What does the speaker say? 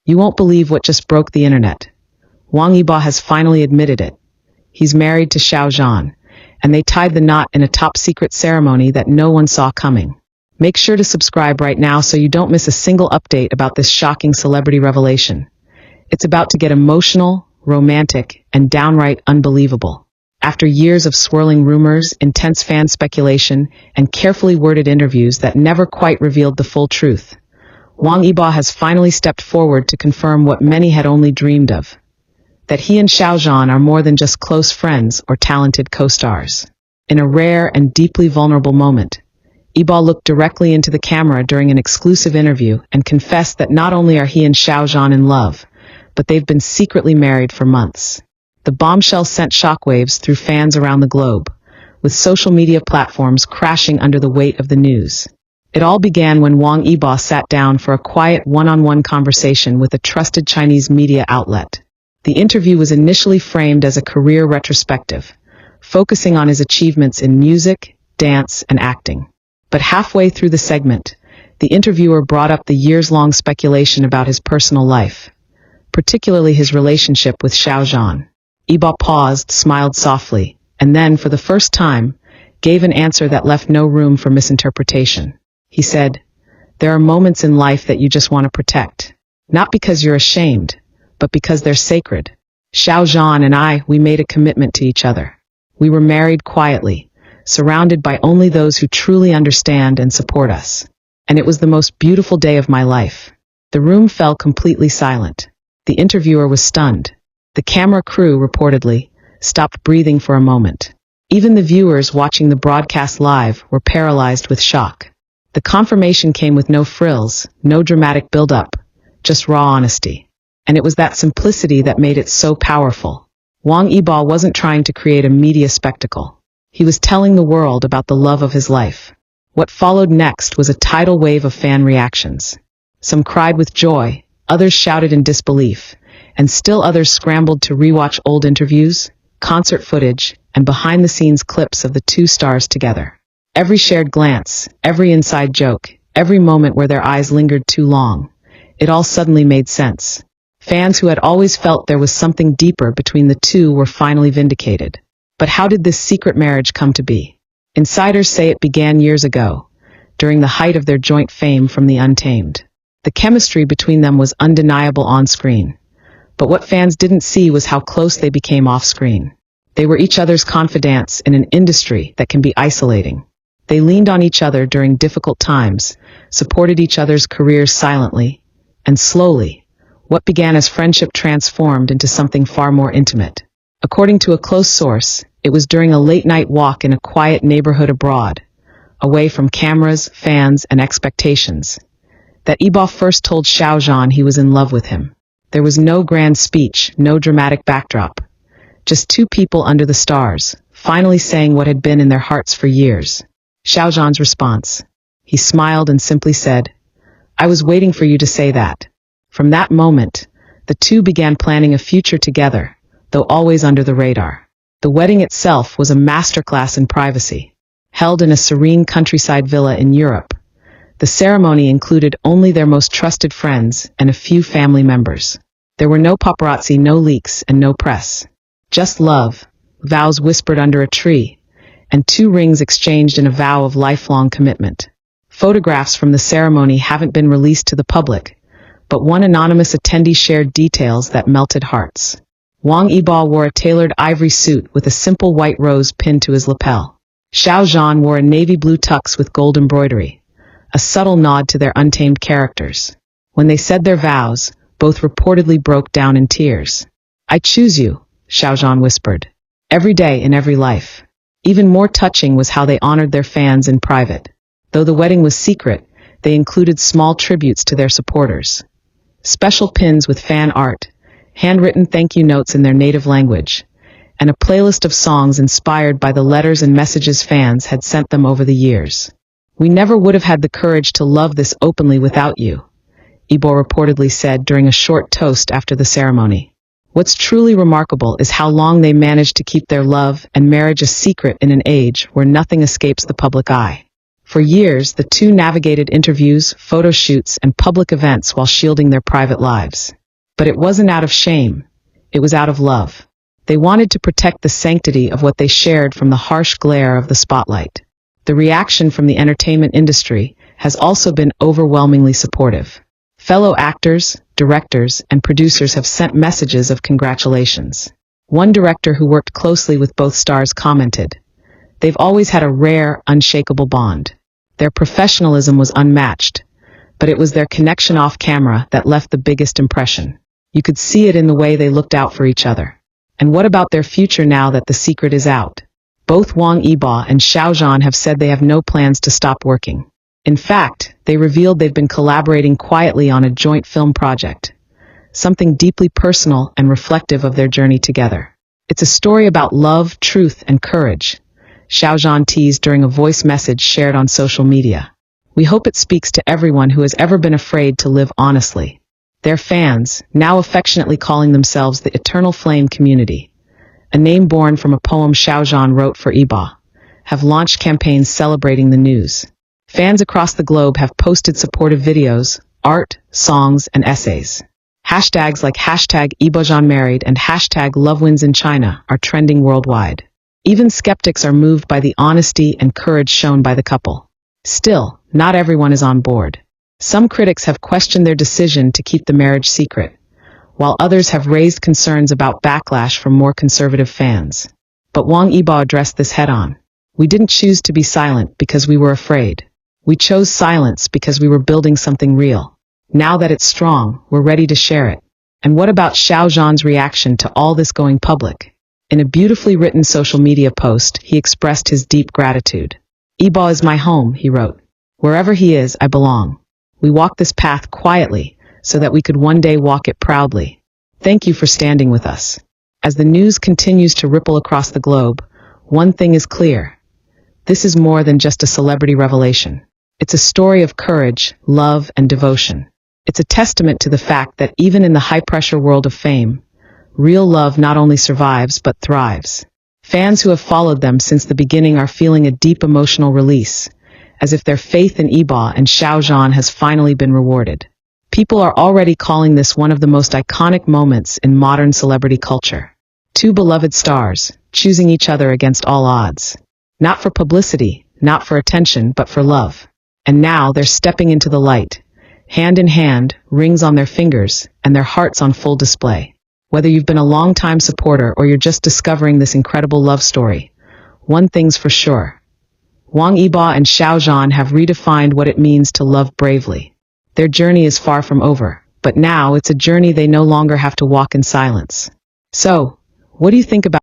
You won't believe what just broke the internet. Wang Yibo has finally admitted it. He's married to Xiao Zhan, and they tied the knot in a top-secret ceremony that no one saw coming. Make sure to subscribe right now so you don't miss a single update about this shocking celebrity revelation. It's about to get emotional, romantic, and downright unbelievable. After years of swirling rumors, intense fan speculation, and carefully worded interviews that never quite revealed the full truth, Wang Yibo has finally stepped forward to confirm what many had only dreamed of: that he and Xiao Zhan are more than just close friends or talented co-stars. In a rare and deeply vulnerable moment, Yibo looked directly into the camera during an exclusive interview and confessed that not only are he and Xiao Zhan in love, but they've been secretly married for months. The bombshell sent shockwaves through fans around the globe, with social media platforms crashing under the weight of the news. It all began when Wang Yibo sat down for a quiet one-on-one conversation with a trusted Chinese media outlet. The interview was initially framed as a career retrospective, focusing on his achievements in music, dance, and acting. But halfway through the segment, the interviewer brought up the years-long speculation about his personal life, particularly his relationship with Xiao Zhan. Yibo paused, smiled softly, and then, for the first time, gave an answer that left no room for misinterpretation. He said, "There are moments in life that you just want to protect. Not because you're ashamed, but because they're sacred. Xiao Zhan and I, we made a commitment to each other. We were married quietly, surrounded by only those who truly understand and support us. And it was the most beautiful day of my life." The room fell completely silent. The interviewer was stunned. The camera crew, reportedly, stopped breathing for a moment. Even the viewers watching the broadcast live were paralyzed with shock. The confirmation came with no frills, no dramatic build-up, just raw honesty. And it was that simplicity that made it so powerful. Wang Yibo wasn't trying to create a media spectacle. He was telling the world about the love of his life. What followed next was a tidal wave of fan reactions. Some cried with joy, others shouted in disbelief, and still others scrambled to rewatch old interviews, concert footage, and behind-the-scenes clips of the two stars together. Every shared glance, every inside joke, every moment where their eyes lingered too long, it all suddenly made sense. Fans who had always felt there was something deeper between the two were finally vindicated. But how did this secret marriage come to be? Insiders say it began years ago, during the height of their joint fame from the Untamed. The chemistry between them was undeniable on-screen. But what fans didn't see was how close they became off-screen. They were each other's confidants in an industry that can be isolating. They leaned on each other during difficult times, supported each other's careers silently, and slowly, what began as friendship transformed into something far more intimate. According to a close source, it was during a late-night walk in a quiet neighborhood abroad, away from cameras, fans, and expectations, that Yibo first told Xiao Zhan he was in love with him. There was no grand speech, no dramatic backdrop. Just two people under the stars, finally saying what had been in their hearts for years. Xiao Zhan's response. He smiled and simply said, "I was waiting for you to say that." From that moment, the two began planning a future together, though always under the radar. The wedding itself was a masterclass in privacy. Held in a serene countryside villa in Europe, the ceremony included only their most trusted friends and a few family members. There were no paparazzi, no leaks, and no press. Just love, vows whispered under a tree, and two rings exchanged in a vow of lifelong commitment. Photographs from the ceremony haven't been released to the public, but one anonymous attendee shared details that melted hearts. Wang Yibo wore a tailored ivory suit with a simple white rose pinned to his lapel. Xiao Zhan wore a navy blue tux with gold embroidery, a subtle nod to their Untamed characters. When they said their vows, both reportedly broke down in tears. "I choose you," Xiao Zhan whispered, "every day in every life." Even more touching was how they honored their fans in private. Though the wedding was secret, they included small tributes to their supporters. Special pins with fan art, handwritten thank you notes in their native language, and a playlist of songs inspired by the letters and messages fans had sent them over the years. "We never would have had the courage to love this openly without you," Yibo reportedly said during a short toast after the ceremony. What's truly remarkable is how long they managed to keep their love and marriage a secret in an age where nothing escapes the public eye. For years, the two navigated interviews, photo shoots, and public events while shielding their private lives. But it wasn't out of shame. It was out of love. They wanted to protect the sanctity of what they shared from the harsh glare of the spotlight. The reaction from the entertainment industry has also been overwhelmingly supportive. Fellow actors, directors, and producers have sent messages of congratulations. One director who worked closely with both stars commented, "They've always had a rare, unshakable bond. Their professionalism was unmatched, but it was their connection off camera that left the biggest impression. You could see it in the way they looked out for each other." And what about their future now that the secret is out? Both Wang Yibo and Xiao Zhan have said they have no plans to stop working. In fact, they revealed they've been collaborating quietly on a joint film project, something deeply personal and reflective of their journey together. It's a story about love, truth, and courage, Xiao Zhan teased during a voice message shared on social media. "We hope it speaks to everyone who has ever been afraid to live honestly." Their fans, now affectionately calling themselves the Eternal Flame Community, a name born from a poem Xiao Zhan wrote for Yibo, have launched campaigns celebrating the news. Fans across the globe have posted supportive videos, art, songs, and essays. Hashtags like hashtag #YiboZhan and hashtag #LoveWinsInChina are trending worldwide. Even skeptics are moved by the honesty and courage shown by the couple. Still, not everyone is on board. Some critics have questioned their decision to keep the marriage secret, while others have raised concerns about backlash from more conservative fans. But Wang Yibo addressed this head-on. "We didn't choose to be silent because we were afraid. We chose silence because we were building something real. Now that it's strong, we're ready to share it." And what about Xiao Zhan's reaction to all this going public? In a beautifully written social media post, he expressed his deep gratitude. "Yibo is my home," he wrote. "Wherever he is, I belong. We walked this path quietly so that we could one day walk it proudly. Thank you for standing with us." As the news continues to ripple across the globe, one thing is clear. This is more than just a celebrity revelation. It's a story of courage, love, and devotion. It's a testament to the fact that even in the high-pressure world of fame, real love not only survives but thrives. Fans who have followed them since the beginning are feeling a deep emotional release, as if their faith in Yibo and Xiao Zhan has finally been rewarded. People are already calling this one of the most iconic moments in modern celebrity culture. Two beloved stars, choosing each other against all odds. Not for publicity, not for attention, but for love. And now they're stepping into the light, hand in hand, rings on their fingers, and their hearts on full display. Whether you've been a long-time supporter or you're just discovering this incredible love story, one thing's for sure. Wang Yibo and Xiao Zhan have redefined what it means to love bravely. Their journey is far from over, but now it's a journey they no longer have to walk in silence. So, what do you think about